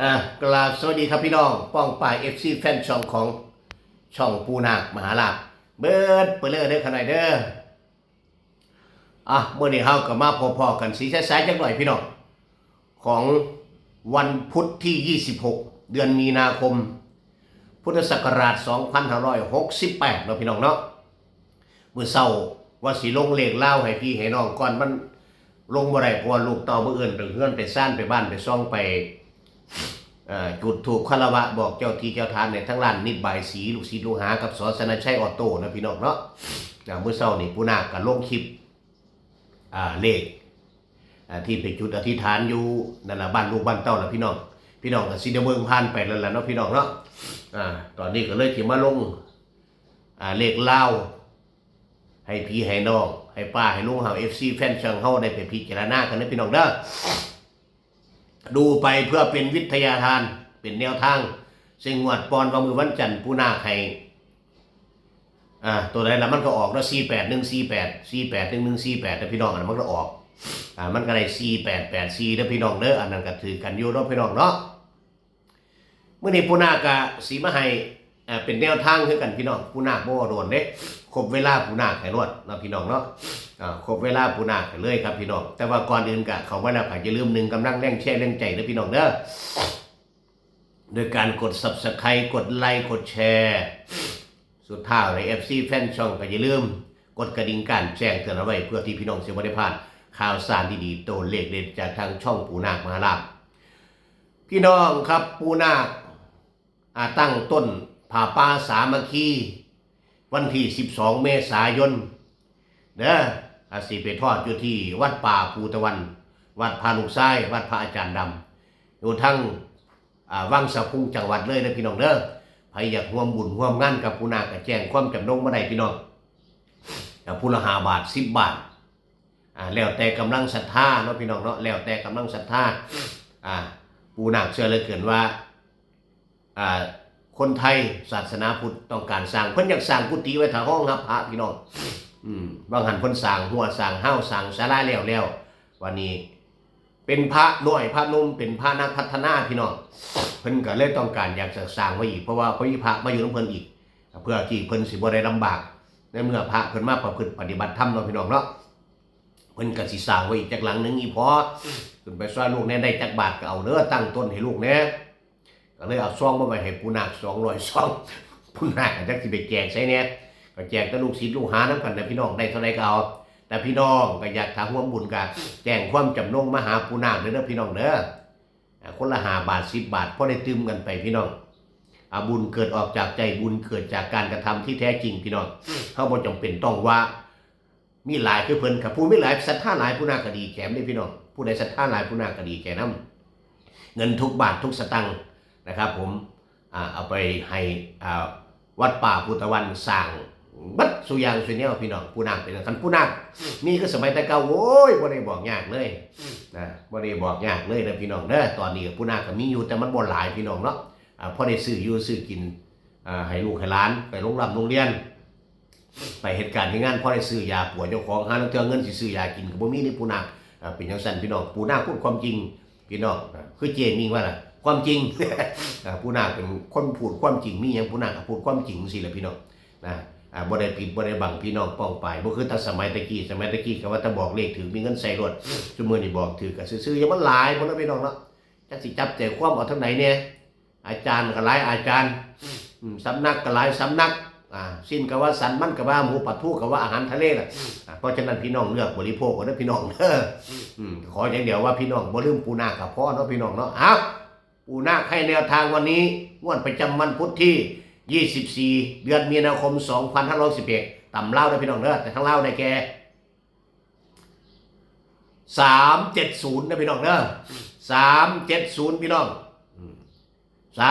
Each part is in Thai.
กราบสวัสดีครับพี่น้องป้องป่ายแฟนช่องของช่องปูนาคมหาลาภเบิร์ดเปเลือเด้อขนาดเด้อเมื่อนี้เฮาก็มาพอๆกันสีสายๆจังหน่อยพี่น้องของวันพุธที่26เดือนมีนาคมพุทธศักราช2568เนาะพี่น้องเนาะมื้อเช้าว่าสิลงเลขเล่าให้พี่ให้น้องก่อนมันลงบ่ได้เพราะว่าลูกเต้าบ่เอิ้นไปเฮือนไปซ่านไปบ้านไปซ่องไปจุดถูกคารวะบอกเจ้าที่เจ้าทานในทั้งร้านนิดบายสีลูกศิษย์ลูกหากับสสนชัยออโต้นะพี่น้องเนาะเมื่อเช้านี่ปูนาคก็ลงคลิปเลขที่ไปจุดอธิษฐานอยู่นั่นล่ะบ้านลูกบ้านเต้าล่ะพี่น้องก็สิได้เบิ่งผ่านไปแล้วล่ะเนาะพี่น้องเนาะตอนนี้ก็เลยสิมาลงเลขเล่าให้พี่ให้น้องให้ป้าให้ลุงเฮา FC แฟนช่องเฮาได้ไปพิจารณากันนะพี่น้องเด้อดูไปเพื่อเป็นวิทยาทานเป็นแนวทางซึ่งงวดปอนว่ามือวันจันทร์ปูนาคให้ตัวใดละมันก็ออกแล้ว48 แต่พี่น้องอันนั้นมันก็ออกมันก็ได้4884แล้วพี่น้องเด้ออันนั้นก็ถือกันอยู่เนาะพี่น้องเนาะเมื่อนี้ปูนาคก็สิมาให้เป็นแนวทางคือกันพี่น้องปูนาคบ่โดนเด้ครบเวลาปูนาคให้รวดเนาะพี่น้องเนาะครบเวลาปูนาคให้เลยครับพี่น้องแต่ว่าก่อนอื่นก็เข้ามาแล้วก็อย่าลืม1กำลังแรงแชร์แรงใจเด้อพี่น้องเด้อโดยการกด Subscribe กดไลค์กดแชร์สุดท้ายใน FC แฟนช่องก็อย่าลืมกดกระดิ่งการแจ้งเตือนเอาไว้เพื่อที่พี่น้องสิบ่ได้พลาดข่าวสารดีๆตัวเลขเด็ดจากทางช่องปูนาคมหาลาภพี่น้องครับปูนาคตั้งต้นผ้าป่าสามัคคีวันที่12เมษายนเด้อสิไปทอดอยู่ที่วัดป่าภูตะวันวัดพาลูกไส้วัดพระอาจารย์ดำอยู่ทั้งวังสะพุงจังหวัดเลยนะพี่น้องเด้อใครอยากร่วมบุญร่วมงานกับปูนาคก็แจ้งความจำนงมาได้พี่น้องผู้ละ5 บาท10 บาทแล้วแต่กำลังศรัทธาเนาะพี่น้องเนาะแล้วแต่กำลังศรัทธาปูนาคเชื่อเหลือเกินว่าคนไทยศาสนาพุทธต้องการสร้างเพิ่นอยากสร้างกุฏิไว้ถ้าห้องรับพระพี่น้องบางหันเพิ่นสร้างหัวสร้างเฮ้าสร้างศาลาแล้ววันนี้เป็นพระน้อยพระนุ่มเป็นพระนักพัฒนาพี่น้องเพิ่นก็เลยต้องการอยากจะสร้างไว้อีกเพราะว่าพระมาอยู่นำเพิ่นอีกเพื่อที่เพิ่นสิบ่ได้ลำบากในเมื่อพระเพิ่นมาประพฤติปฏิบัติธรรมเนาะพี่น้องเนาะเพิ่นก็สิสร้างไว้อีกจักหลังนึงอีพอขึ้นไปซอยลูกแน่ได้จักบาทก็เอาเด้อตั้งต้นให้ลูกแน่ก็เลยเอาซองมาไว้ให้ปูนาค200ซองปูนาคจักสิไปแจกใส่แน่ก็แจกแต่ลูกศิษย์ลูกหานำกันนะพี่น้องได้เท่าใดก็เอาแต่พี่น้องก็อยากร่วมบุญกันแจ้งความจำนงมาหาปูนาคเด้อพี่น้องเด้อคนละ5 บาท10 บาทพอได้ตื่มกันไปพี่น้องบุญเกิดออกจากใจบุญเกิดจากการกระทำที่แท้จริงพี่น้องเฮาบ่จำเป็นต้องว่ามีหลายคือเพิ่นกับผู้มีหลายศรัทธาหลายปูนาคก็ดีแก่ได้พี่น้องผู้ใดศรัทธาหลายปูนาคก็ดีแก่นำเงินทุกบาททุกสตางค์นะครับผมเอาไปให้วัดป่าพุทธวันสร้างบัดสุยางสุเนียวพี่น้องปูนาคเป็นคันปูนาคมีก็สมัยแต่เก่าโอ้ยบ่ได้บอกยากเลยนะบ่ได้บอกยากเลยนะพี่น้องเด้อตอนนี้ปูนาคก็มีอยู่แต่มันบ่หลายพี่น้องเนาะพอได้ซื้ออยู่ซื้อกินให้ลูกให้หลานไปโรงเรียนไปเหตุการณ์ที่งานพอได้ซื้อยาป่วยเจ้าของหาเทื่อเงินสิซื้อยากินก็บ่มีในปูนาคเป็นจังซั่นพี่น้องปูนาคพูดความจริงพี่น้องคือเจมิงว่าล่ะความจริงปูนาคเป็นคนพูดความจริงมีหยังปูนาคก็พูดความจริงสิล่ะพี่น้องนะบ่ได้ปิดบ่ได้บังพี่น้องป้องไปบ่คือแต่สมัยตะกี้ก็ว่าถ้าบอกเลขถือมีเงินใส่รถซุมื้อนี้บอกถือก็ซื่อๆอย่ามันหลายพุ่นนะพี่น้องเนาะจักสิจับใจความเอาทางไหนเนี่ยอาจารย์ก็หลายอาจารย์สำนักก็หลายสำนักสิ้นก็ว่าสันมันก็ว่าหมูปลาทูก็ว่าอาหารทะเลล่ะเพราะฉะนั้นพี่น้องเลือกบริโภคก่อนนะพี่น้องเด้อขออย่างเดียวว่าพี่น้องบ่ลืมปูนาคก็พอเนาะพี่น้องเนาะปูนาคให้แนวทางวันนี้งวดประจำวันพุธที่24เดือนมีนาคม2511ต่ำเล่าได้พี่น้องเด้อแต่ทั้งเล่าได้แก่370นะพี่น้องเด้อ370พี่น้อง370073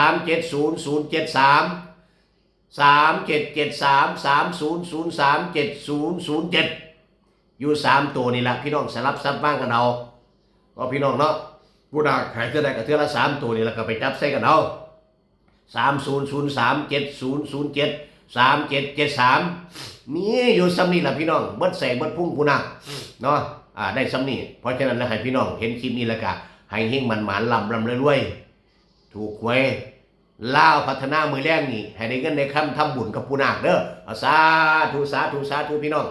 3773 3003 7007อยู่3ตัวนี่แหละพี่น้องสลับซับบ้างกันเอาก็พี่น้องเนาะปูนาคขายเท่าใดก็เท่าละ3ตัวนี่แล้วก็ไปจับใส่กันเอา3003 7007 3773มีอยู่ซ้ำนี่แหละพี่น้องเบิดใส่เบิดพุ่งปูนาคเนาะได้ซ้ำนี่เพราะฉะนั้นแล้วให้พี่น้องเห็นคลิปนี้แล้วก็ให้เฮงมันหมานลำรวย ถูกหวยลาวพัฒนามือแรงนี่ให้ได้เงินได้คำทำบุญกับปูนาคเด้อเอาสาธุสาธุสาธุพี่น้อง